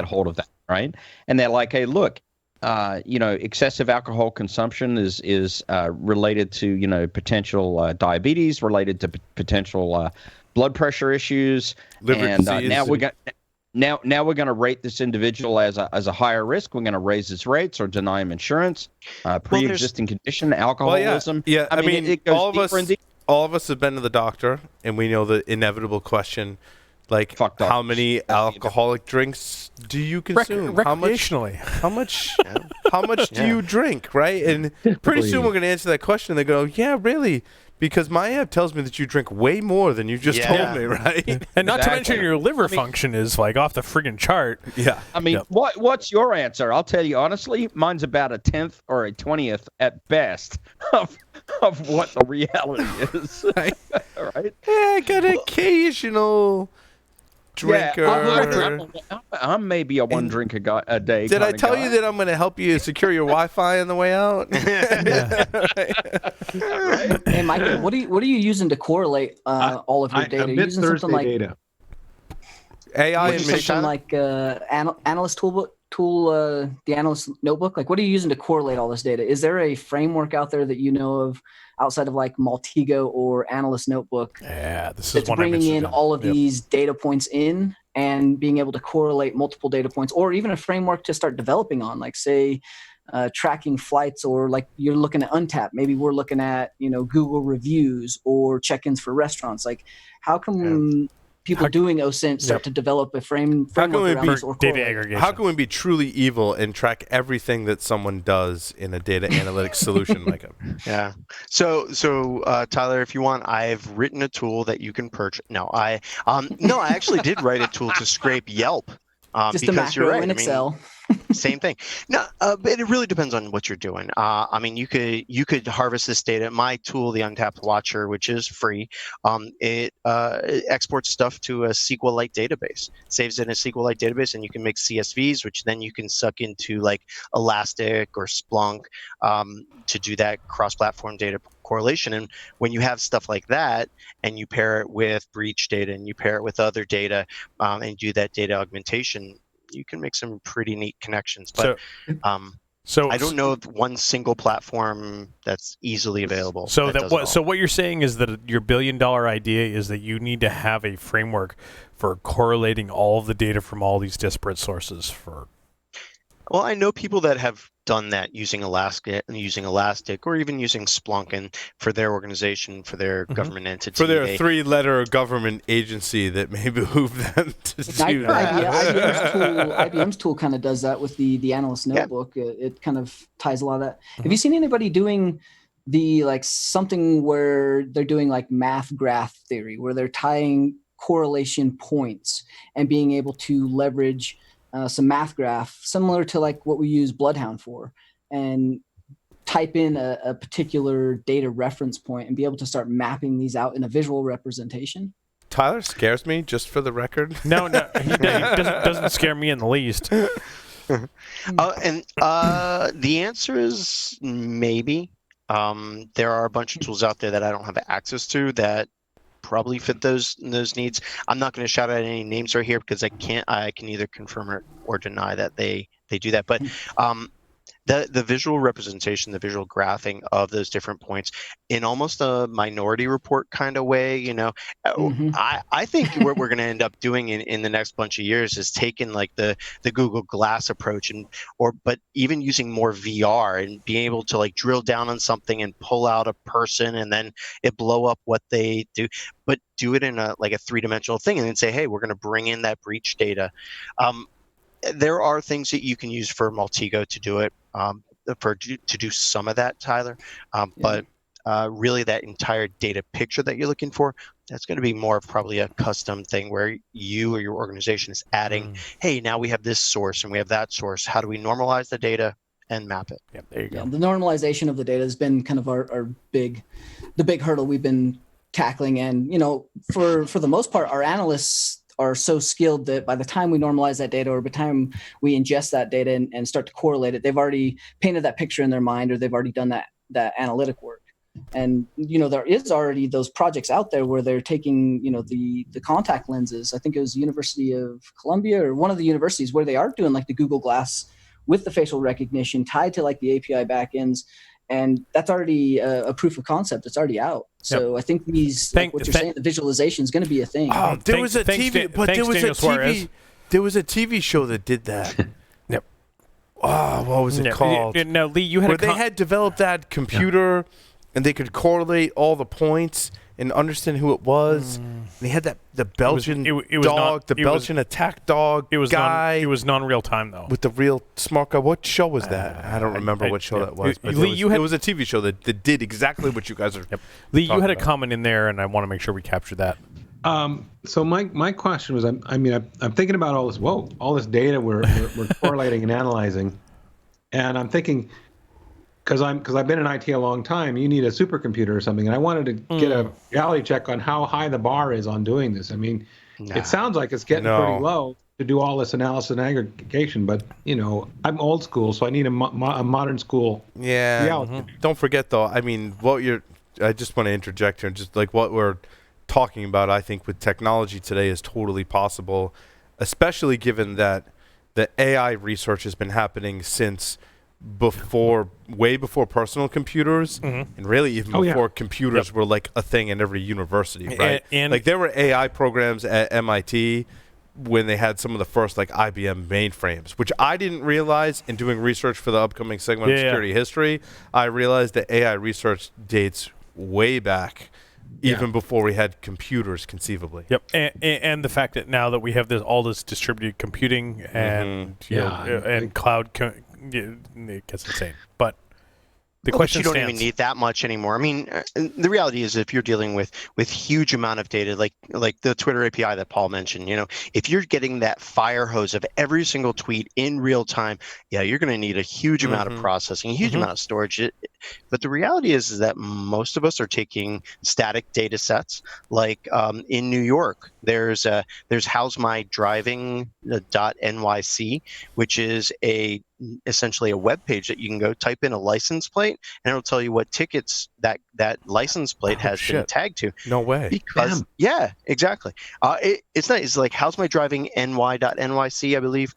hold of that, right? And they're like, hey, look, excessive alcohol consumption is related to potential diabetes, related to potential blood pressure issues, liver disease. Now we're going to rate this individual as a higher risk. We're going to raise his rates or deny him insurance. Pre-existing condition, alcoholism. Well, I mean, it goes all of us have been to the doctor, and we know the inevitable question, like how many alcoholic drinks do you consume? Recreationally. How much do you drink, right? And pretty soon we're going to answer that question. They go, yeah, really. Because my app tells me that you drink way more than you just told me, right? And not to mention your liver function is like off the friggin' chart. Yeah. I mean, what's your answer? I'll tell you honestly, mine's about a 10th or a 20th at best of what the reality is. Right? Right? Yeah, I got an occasional drinker. I'm maybe a one drink a day. Did I tell you that I'm going to help you secure your Wi-Fi on the way out? Hey, Michael, what are you using to correlate all of your data? Are you using something like data. AI and something like analyst tool, the analyst notebook? Like, what are you using to correlate all this data? Is there a framework out there that you know of outside of like Maltego or Analyst Notebook? Yeah, this is that's one bringing in all of these data points in and being able to correlate multiple data points, or even a framework to start developing on, like say tracking flights, or like you're looking at Untapped. Maybe we're looking at Google reviews or check-ins for restaurants. Like, how can people doing OSINT start to develop a framework around this, or data aggregation? How can we be truly evil and track everything that someone does in a data analytics solution like it? Yeah. So Tyler, if you want, I've written a tool that you can purchase. No, I actually did write a tool to scrape Yelp. Just because a macro you're right. in Excel. Same thing. No, but it really depends on what you're doing. I mean, you could harvest this data. My tool, the Untapped Watcher, which is free, it exports stuff to a SQLite database, saves it in a SQLite database, and you can make CSVs, which then you can suck into like Elastic or Splunk to do that cross-platform data correlation. And when you have stuff like that, and you pair it with breach data, and you pair it with other data, and do that data augmentation, you can make some pretty neat connections. But so I don't know of one single platform that's easily available. So what you're saying is that your $1 billion idea is that you need to have a framework for correlating all of the data from all these disparate sources for. Well, I know people that have done that using Elastic, or even using Splunk and for their organization, for their government entity. For their 3-letter government agency that may behoove them to do that. IBM's tool kind of does that with the Analyst Notebook. It kind of ties a lot of that. Have you seen anybody doing something where they're doing like math graph theory, where they're tying correlation points and being able to leverage some math graph similar to like what we use Bloodhound for, and type in a particular data reference point and be able to start mapping these out in a visual representation? Tyler scares me, just for the record. No, he doesn't scare me in the least. The answer is maybe. There are a bunch of tools out there that I don't have access to that probably fit those needs. I'm not going to shout out any names right here because I can either confirm or deny that they do that. But the visual representation, the visual graphing of those different points in almost a Minority Report kind of way, I think what we're going to end up doing in the next bunch of years is taking like the Google Glass approach but even using more VR and being able to like drill down on something and pull out a person and then it blow up what they do, but do it in a 3-dimensional thing and then say, hey, we're going to bring in that breach data. There are things that you can use for Maltego to do it, to do some of that, Tyler. But really that entire data picture that you're looking for, that's going to be more of probably a custom thing where you or your organization is adding, hey, now we have this source and we have that source. How do we normalize the data and map it? Yeah, there you go. The normalization of the data has been kind of the big hurdle we've been tackling. And, for the most part, our analysts are so skilled that by the time we normalize that data or by the time we ingest that data and start to correlate it, they've already painted that picture in their mind or they've already done that analytic work. And, there is already those projects out there where they're taking, the contact lenses. I think it was University of Columbia or one of the universities where they are doing like the Google Glass with the facial recognition tied to like the API backends. And that's already a proof of concept. It's already out. So I think what you're saying, the visualization is going to be a thing. Oh, there was a TV show that did that. Yep. Oh, what was it called? No, Lee, you had they had developed that computer, and they could correlate all the points and understand who it was. And they had the Belgian Belgian attack dog guy. It was non-real time though. With the real smart guy. What show was that? I don't remember what show that was. Lee, it was a TV show that did exactly what you guys are. Lee, you had a comment in there, and I want to make sure we capture that. So my question was, I'm thinking about all this data we're correlating and analyzing, and I'm thinking, because I've been in IT a long time, you need a supercomputer or something, and I wanted to get a reality check on how high the bar is on doing this. It sounds like it's getting pretty low to do all this analysis and aggregation, but I'm old school, so I need a modern school. Yeah. Reality. Don't forget though. I just want to interject here, just like what we're talking about. I think with technology today is totally possible, especially given that the AI research has been happening since way before personal computers, and really even before computers were like a thing in every university, right? And like there were AI programs at MIT when they had some of the first like IBM mainframes, which I didn't realize in doing research for the upcoming segment of security history. I realized that AI research dates way back, even before we had computers conceivably. Yep, and the fact that now that we have all this distributed computing and and cloud. It gets insane, but the question you don't even need that much anymore. The reality is, if you're dealing with huge amount of data, like the Twitter API that Paul mentioned, if you're getting that fire hose of every single tweet in real time, you're going to need a huge amount of processing, a huge amount of storage. But the reality is that most of us are taking static data sets. Like in New York, there's How's My Driving .nyc, which is a essentially a web page that you can go type in a license plate, and it'll tell you what tickets that license plate has been tagged to. No way. Because yeah, exactly. It's not. It's like, how's my driving ny.nyc, I believe,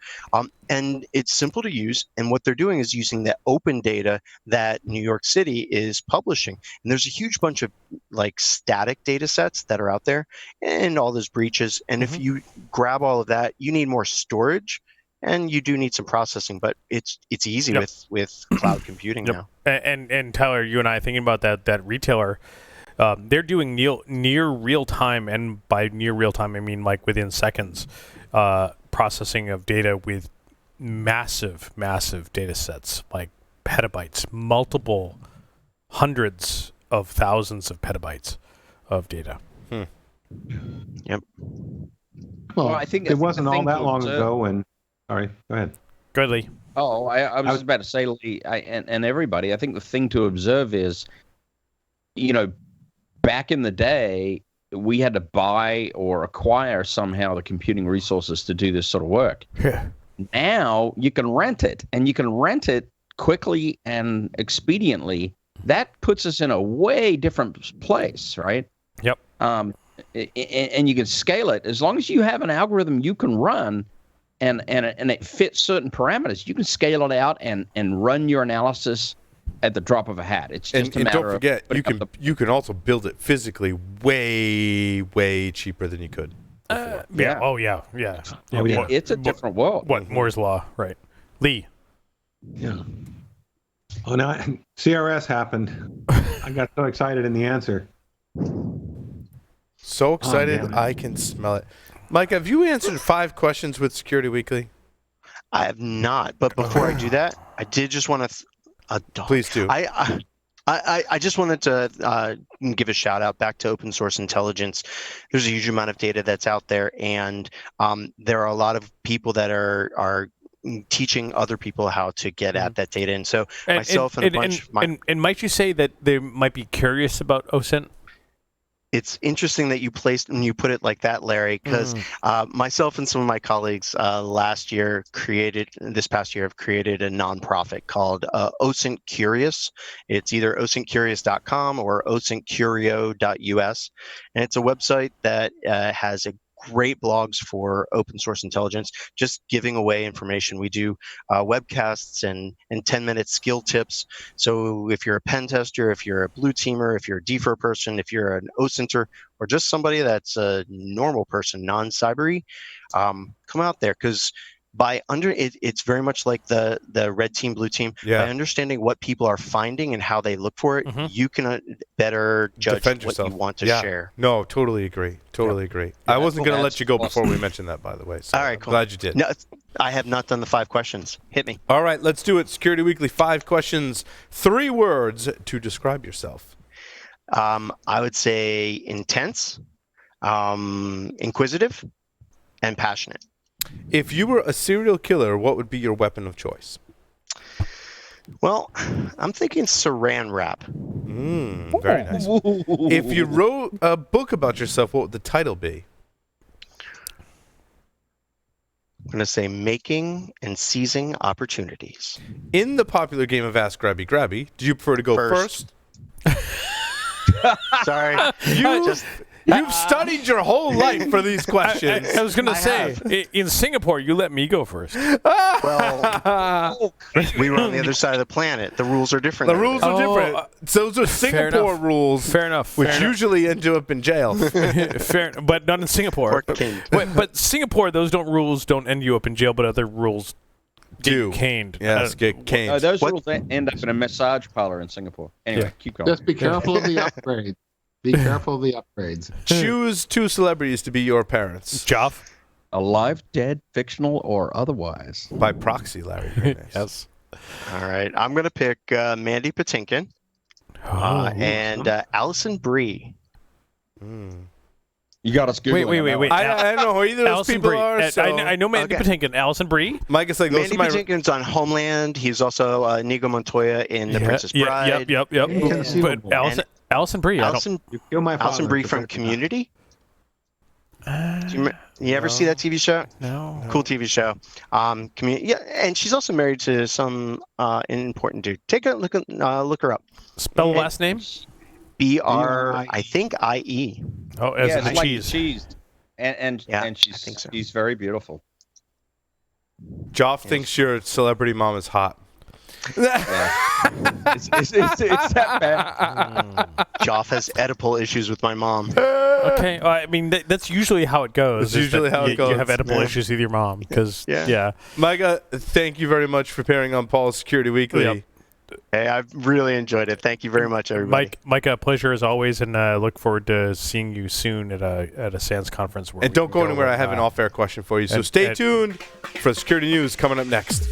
and it's simple to use. And what they're doing is using the open data that New York City is publishing. And there's a huge bunch of like static data sets that are out there, and all those breaches. And if you grab all of that, you need more storage, and you do need some processing. But it's easy with cloud computing now. And Tyler, you and I thinking about that retailer. They're doing near real time, and by near real time I mean like within seconds, processing of data with massive data sets, like petabytes, multiple hundreds of thousands of petabytes of data. Yep. Well, I think it wasn't all that long ago when. Sorry, go ahead. Go ahead, Lee. Oh, I was about to say, Lee, and everybody, I think the thing to observe is, back in the day, we had to buy or acquire somehow the computing resources to do this sort of work. Yeah. Now you can rent it, and you can rent it quickly and expediently. That puts us in a way different place, right? Yep. And you can scale it as long as you have an algorithm you can run, and it fits certain parameters. You can scale it out and run your analysis at the drop of a hat. It's just a matter don't forget, you can also build it physically way cheaper than you could. Yeah. Oh yeah. It's a different world. What Moore's law, right? Lee. Yeah. Oh, now CRS happened. I got so excited in the answer. So excited, I can smell it. Mike, have you answered 5 questions with Security Weekly? I have not, but before I do that, I did just want to. Please do. I just wanted to give a shout out back to open source intelligence. There's a huge amount of data that's out there, and there are a lot of people that are teaching other people how to get at that data. And so myself and a bunch of my... And might you say that they might be curious about OSINT? It's interesting that you put it like that, Larry, because myself and some of my colleagues this past year have created a nonprofit called OSINT Curious. It's either osintcurious.com or osintcurio.us. And it's a website that has great blogs for open source intelligence, just giving away information. We do webcasts and 10-minute skill tips. So if you're a pen tester, if you're a blue teamer, if you're a DFIR person, if you're an OSINTer, or just somebody that's a normal person, non-cybery, come out there, because it's very much like the red team, blue team. Yeah. By understanding what people are finding and how they look for it, you can better judge what you want to share. No, totally agree. Agree. I wasn't going to let you go before we mentioned that, by the way. So all right, cool. Glad you did. No, I have not done the 5 questions. Hit me. All right, let's do it. Security Weekly, 5 questions, 3 words to describe yourself. I would say intense, inquisitive, and passionate. If you were a serial killer, what would be your weapon of choice? Well, I'm thinking saran wrap. Very nice. If you wrote a book about yourself, what would the title be? I'm going to say Making and Seizing Opportunities. In the popular game of Ask Grabby Grabby, do you prefer to go first? Sorry. You've studied your whole life for these questions. I was going to say, in Singapore, you let me go first. Well, we were on the other side of the planet. The rules are different. The rules are different. Those are Singapore rules. Fair enough. Which usually end up in jail. Fair, but not in Singapore. But Singapore, those rules don't end you up in jail, but other rules get caned. Yes, get caned. Those rules end up in a massage parlor in Singapore. Anyway, keep going. Just be careful of the upgrades. Be careful of the upgrades. Choose 2 celebrities to be your parents. Joff? Alive, dead, fictional, or otherwise. By proxy, Larry. Very nice. Yes. All right. I'm going to pick Mandy Patinkin and Allison Brie. You got us Googling. Wait. I don't know who either of those people are. So. I know Mandy Patinkin. Allison Brie? Mike is like, Mandy Patinkin's on Homeland. He's also Inigo Montoya in The Princess Bride. Yep. But Allison Brie. Allison Brie from Community? You ever see that TV show? No. Cool TV show. Yeah, and she's also married to some important dude. Take a look her up. Spell last name? BR, I think IE. Oh, as yeah, in it's like cheese. cheese. And Yeah, and I think so. she's very beautiful. Joff thinks your celebrity mom is hot. It's that bad. Joff has Oedipal issues with my mom. Okay, well, I mean that's usually how it goes. That's usually how it goes. You have edible Yeah. issues with your mom because Yeah. Micah, thank you very much for appearing on Paul's Security Weekly. Yep. Hey, I've really enjoyed it. Thank you very much, everybody. Micah, pleasure as always, and look forward to seeing you soon at a SANS conference. Where And don't go anywhere. I have an off-air question for you. So stay tuned for security news coming up next.